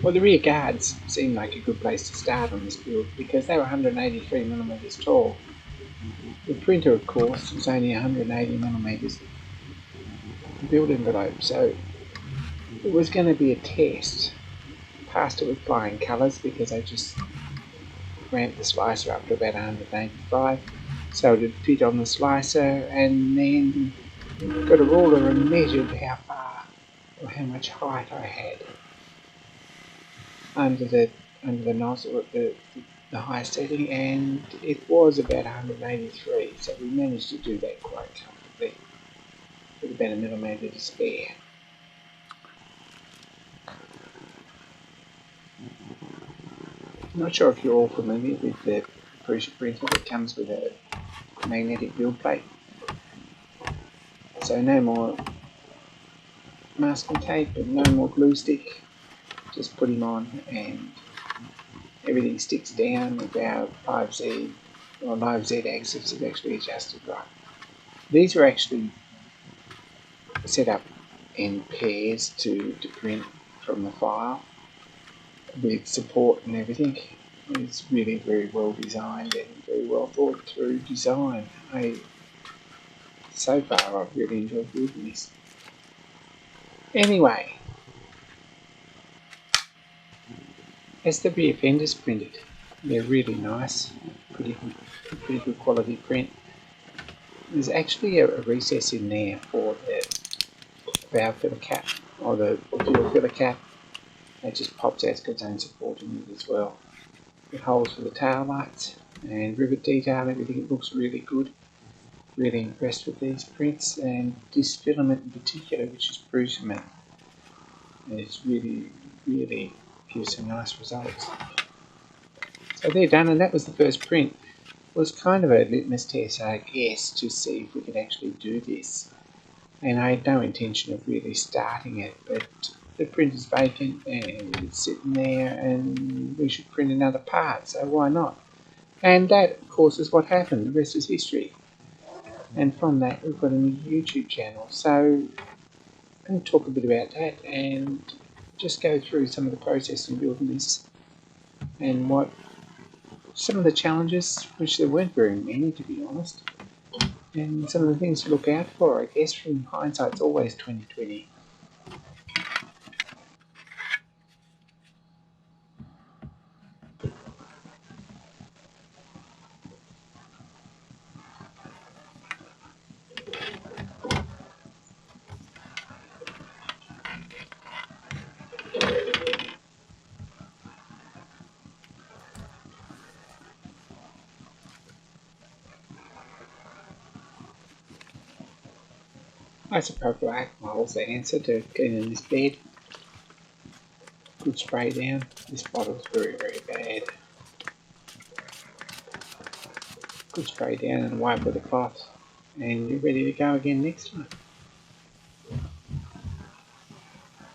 Well, the rear guards seemed like a good place to start on this build because they were 183mm tall. The printer, of course, was only 180mm build envelope, so it was going to be a test. Passed it with flying colours because I just ramped the slicer up to about 185 so it would fit on the slicer, and then got a ruler and measured how far or how much height I had under the nozzle at the high setting, and it was about 183, so we managed to do that quite comfortably with about a millimetre to spare. I'm not sure if you're all familiar with the pressure printer that comes with a magnetic build plate. So no more masking tape and no more glue stick. Just put him on and everything sticks down with our live Z axis is actually adjusted right. These were actually set up in pairs to print from the file with support and everything. It's really very well designed and very well thought through design. So far I've really enjoyed building this. Anyway, as the rear fenders printed, they're really nice, pretty good quality print. There's actually a recess in there for the valve filler cap or the fuel filler cap. It just pops out, it's got its own support in it as well. It holes for the tail lights and rivet detail, everything. It looks really good. Really impressed with these prints, and this filament in particular, which is Brucement, it's really gives some nice results. So they're done, and that was the first print. It was kind of a litmus test, I guess, to see if we could actually do this. And I had no intention of really starting it, but the print is vacant and it's sitting there, and we should print another part, so why not? And that, of course, is what happened. The rest is history. And from that, we've got a new YouTube channel. So I'm going to talk a bit about that and just go through some of the process in building this and what some of the challenges, which there weren't very many to be honest, and some of the things to look out for. I guess from hindsight, it's always 2020. I suppose black model's the answer to cleaning this bed. Good spray down. This bottle's very bad. Good spray down and wipe with a cloth, and you're ready to go again next time.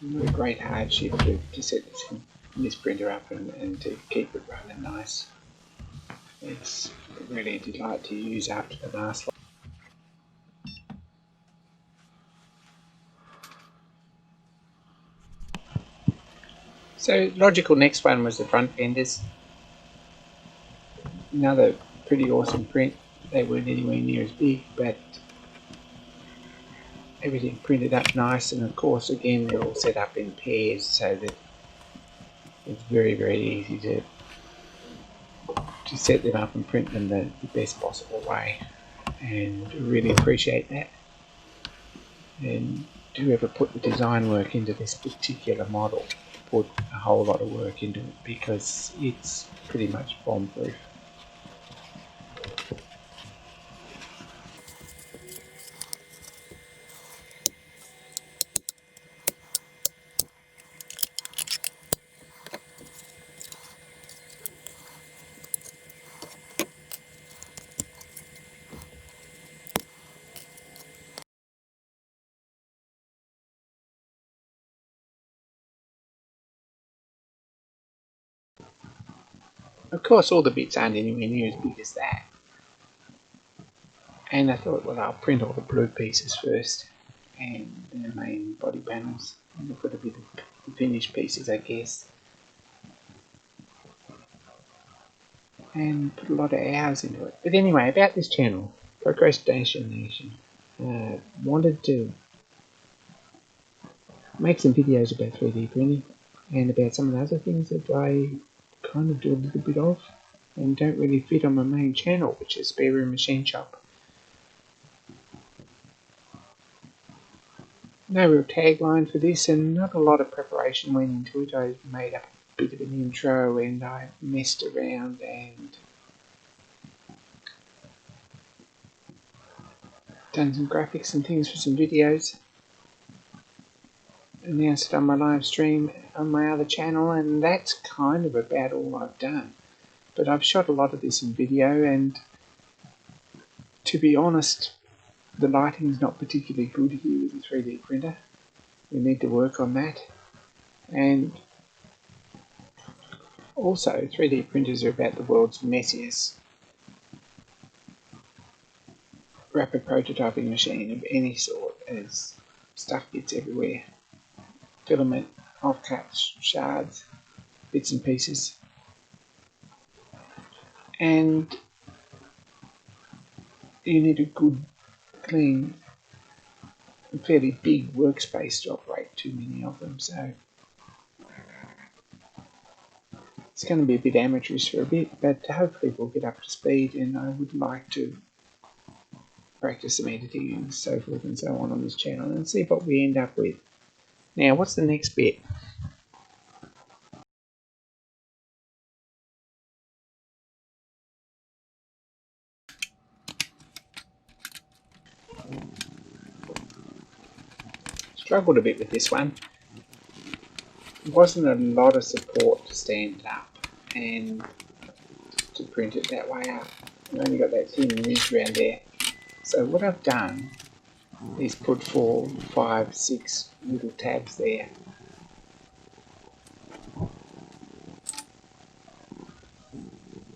Not a great hardship to set this printer up and to keep it running nice. It's really a delight to use after the last one. So logical next one was the front fenders. Another pretty awesome print. They weren't anywhere near as big, but everything printed up nice, and of course again they're all set up in pairs so that it's very easy to set them up and print them the best possible way, and really appreciate that. And whoever put the design work into this particular model put a whole lot of work into it, because it's pretty much bomb proof. Of course all the bits aren't anywhere near as big as that, and I thought, well, I'll print all the blue pieces first and the main body panels, and look at a bit of the finished pieces, I guess. and put a lot of hours into it. But anyway, about this channel, Procrastination Nation, wanted to make some videos about 3D printing and about some of the other things that I kind of do a little bit of and don't really fit on my main channel, which is Spare Room Machine Shop. No real tagline for this, and not a lot of preparation went into it. I made up a bit of an intro and I messed around and done some graphics and things for some videos. Announced it on my live stream on my other channel, and that's kind of about all I've done. But I've shot a lot of this in video, and to be honest, the lighting's not particularly good here with the 3D printer. We need to work on that. And also, 3D printers are about the world's messiest rapid prototyping machine of any sort, as stuff gets everywhere. Filament, offcuts, shards, bits and pieces. And you need a good, clean, fairly big workspace to operate too many of them, so it's going to be a bit amateurish for a bit, but hopefully we'll get up to speed, and I would like to practice some editing and so forth and so on this channel and see what we end up with. Now, what's the next bit? Struggled a bit with this one. There wasn't a lot of support to stand up and to print it that way up. I've only got that thin ridge around there. So what I've done is put 4, 5, 6 little tabs there.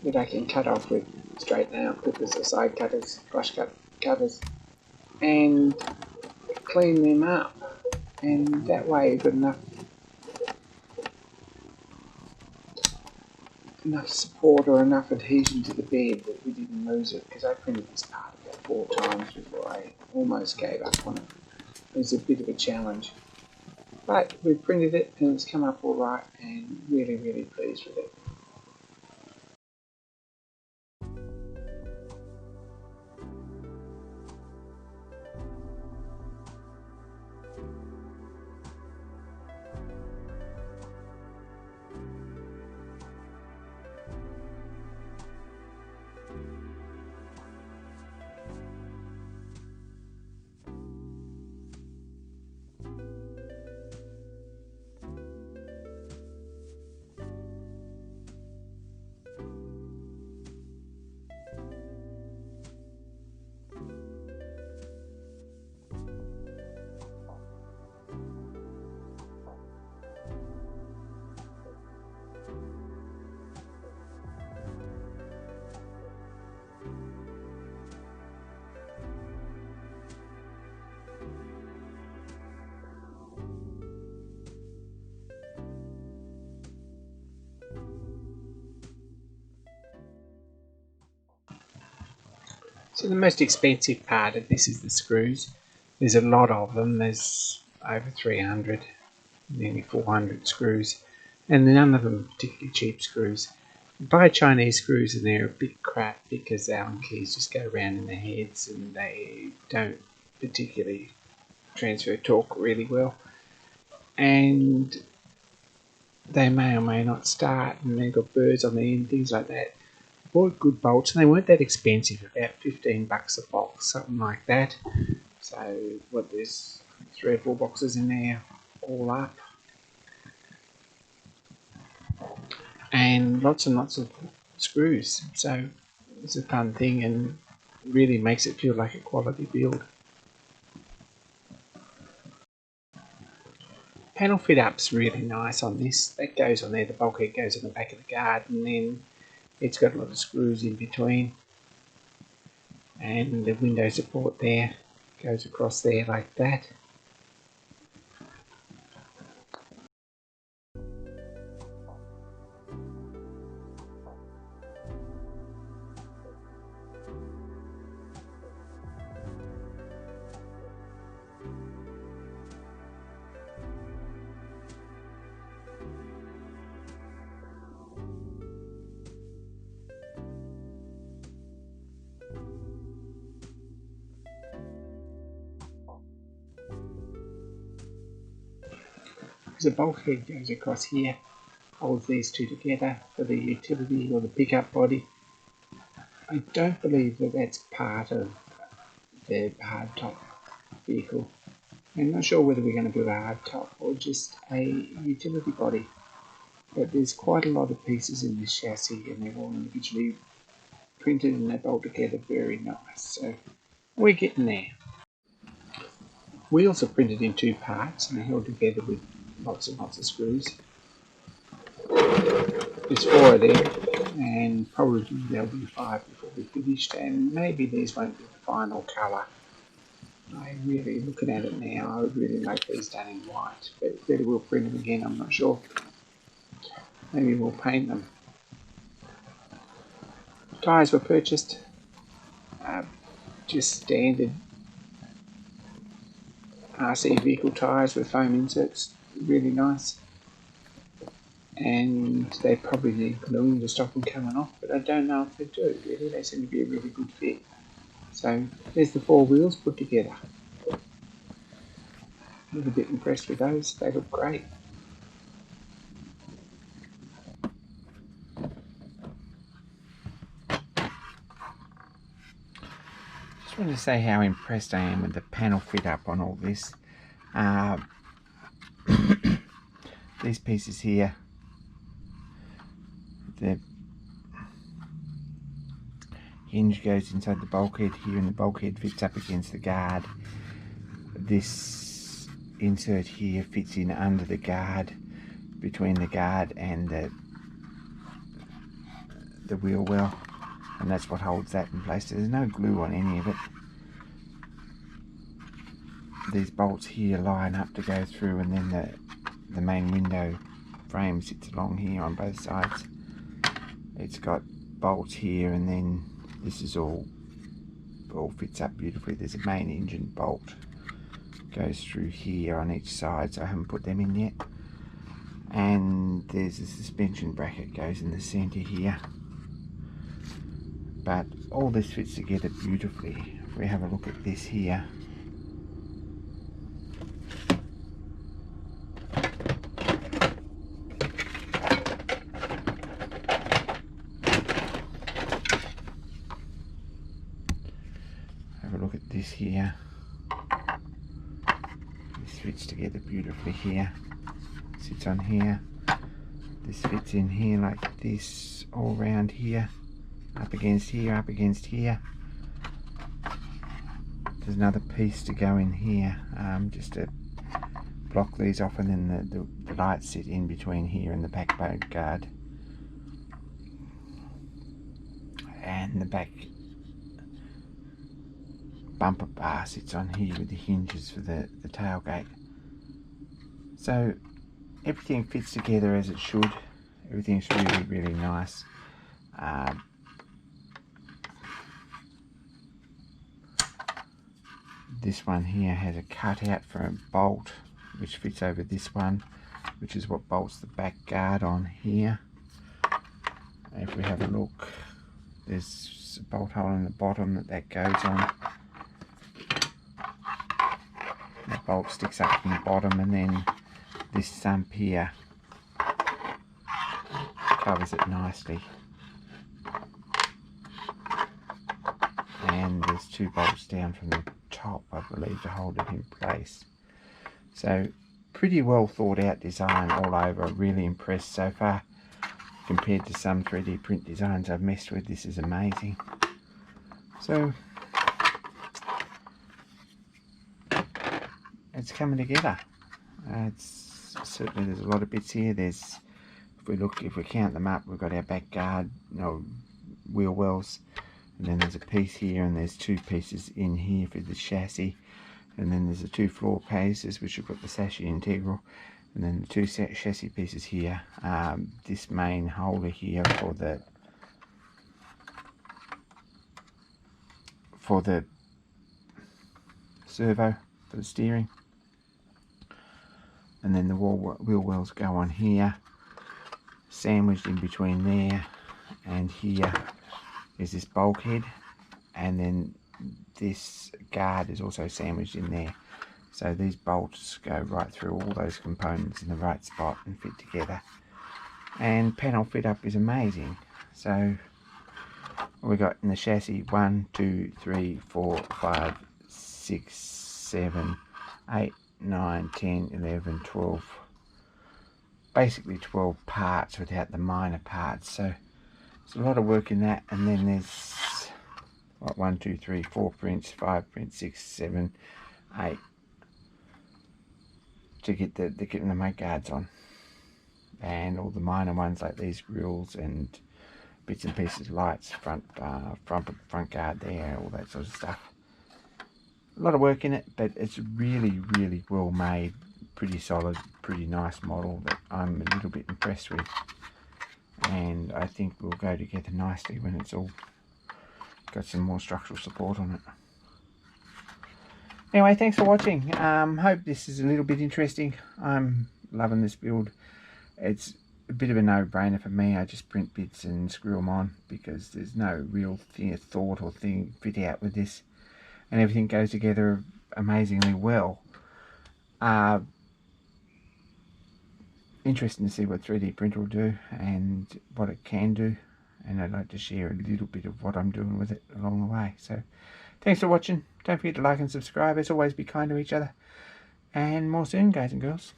That I can cut off with straight nail clippers or side cutters, brush cutters, and clean them up. And that way you've got enough support or enough adhesion to the bed that we didn't lose it, because I printed this part about 4 times before I almost gave up on it. It was a bit of a challenge. But we printed it and it's come up alright, and really, really pleased with it. So the most expensive part of this is the screws. There's a lot of them. There's over 300, nearly 400 screws, and none of them are particularly cheap screws. You buy Chinese screws and they're a bit crap because the Allen keys just go around in their heads and they don't particularly transfer torque really well, and they may or may not start, and they've got burrs on the end, things like that. Bought good bolts, and they weren't that expensive, about $15 a box, something like that. So what, there's 3 or 4 boxes in there all up, and lots of screws. So it's a fun thing and really makes it feel like a quality build. Panel fit up's really nice on this. That goes on there, the bulkhead goes on the back of the guard, and then it's got a lot of screws in between, and the window support there goes across there like that. because the bulkhead goes across here, holds these two together for the utility or the pickup body. I don't believe that that's part of the hardtop vehicle. I'm not sure whether we're going to build a hardtop or just a utility body, but there's quite a lot of pieces in this chassis and they're all individually printed and they bolt together very nice, so we're getting there. Wheels are printed in two parts and they're held together with lots and lots of screws. There's 4 of them, and probably there'll be 5 before we're finished, and maybe these won't be the final colour. I'm really looking at it now, I would really like these done in white, but whether we'll print them again I'm not sure. Maybe we'll paint them. Tyres were purchased, just standard RC vehicle tyres with foam inserts, really nice. And they probably need gluing to stop them coming off, but I don't know if they do, really. They seem to be a really good fit. So there's the 4 wheels put together. A little bit impressed with those, they look great. Just want to say how impressed I am with the panel fit up on all this. These pieces here, the hinge goes inside the bulkhead here and the bulkhead fits up against the guard. This insert here fits in under the guard, between the guard and the wheel well, and that's what holds that in place. There's no glue on any of it. These bolts here line up to go through, and then the main window frame sits along here on both sides. It's got bolts here, and then this is all fits up beautifully. There's a main engine bolt goes through here on each side, so I haven't put them in yet. And there's a suspension bracket goes in the center here. But all this fits together beautifully. If we have a look at this here, here, this fits together beautifully here, sits on here, this fits in here like this, all round here, up against here, up against here. There's another piece to go in here, just to block these off, and then the lights sit in between here and the back boat guard, and the back bumper bar sits on here with the hinges for the tailgate. So everything fits together as it should. Everything's really, really nice. This one here has a cutout for a bolt which fits over this one, which is what bolts the back guard on here. If we have a look, there's a bolt hole in the bottom that goes on. The bolt sticks up from the bottom, and then this sump here covers it nicely. And there's 2 bolts down from the top, I believe, to hold it in place. So pretty well thought out design all over. Really impressed so far. Compared to some 3D print designs I've messed with, this is amazing. So it's coming together. It's certainly, there's a lot of bits here. There's, if we count them up, we've got our back guard, wheel wells, and then there's a piece here, and there's 2 pieces in here for the chassis, and then there's the 2 floor cases which have got the chassis integral, and then the 2 chassis pieces here. This main holder here for the servo for the steering, and then the wheel wells go on here. Sandwiched in between there and here is this bulkhead, and then this guard is also sandwiched in there. So these bolts go right through all those components in the right spot and fit together. And panel fit up is amazing. So we got in the chassis 1, 2, 3, 4, 5, 6, 7, 8, 9, 10, 11, 12. Basically 12 parts without the minor parts. So there's a lot of work in that. And then there's what, 1, 2, 3, 4 prints, 5 prints, 6, 7, 8 to get the mate guards on. And all the minor ones like these grills and bits and pieces, lights, front guard there, all that sort of stuff. A lot of work in it, but it's really well made, pretty solid, pretty nice model that I'm a little bit impressed with, and I think will go together nicely when it's all got some more structural support on it. Anyway, thanks for watching. Hope this is a little bit interesting. I'm loving this build. It's a bit of a no-brainer for me. I just print bits and screw them on because there's no real thought or thing fit out with this, and everything goes together amazingly well. Interesting to see what 3D printer will do and what it can do, and I'd like to share a little bit of what I'm doing with it along the way. So thanks for watching. Don't forget to like and subscribe. As always, be kind to each other, and more soon, guys and girls.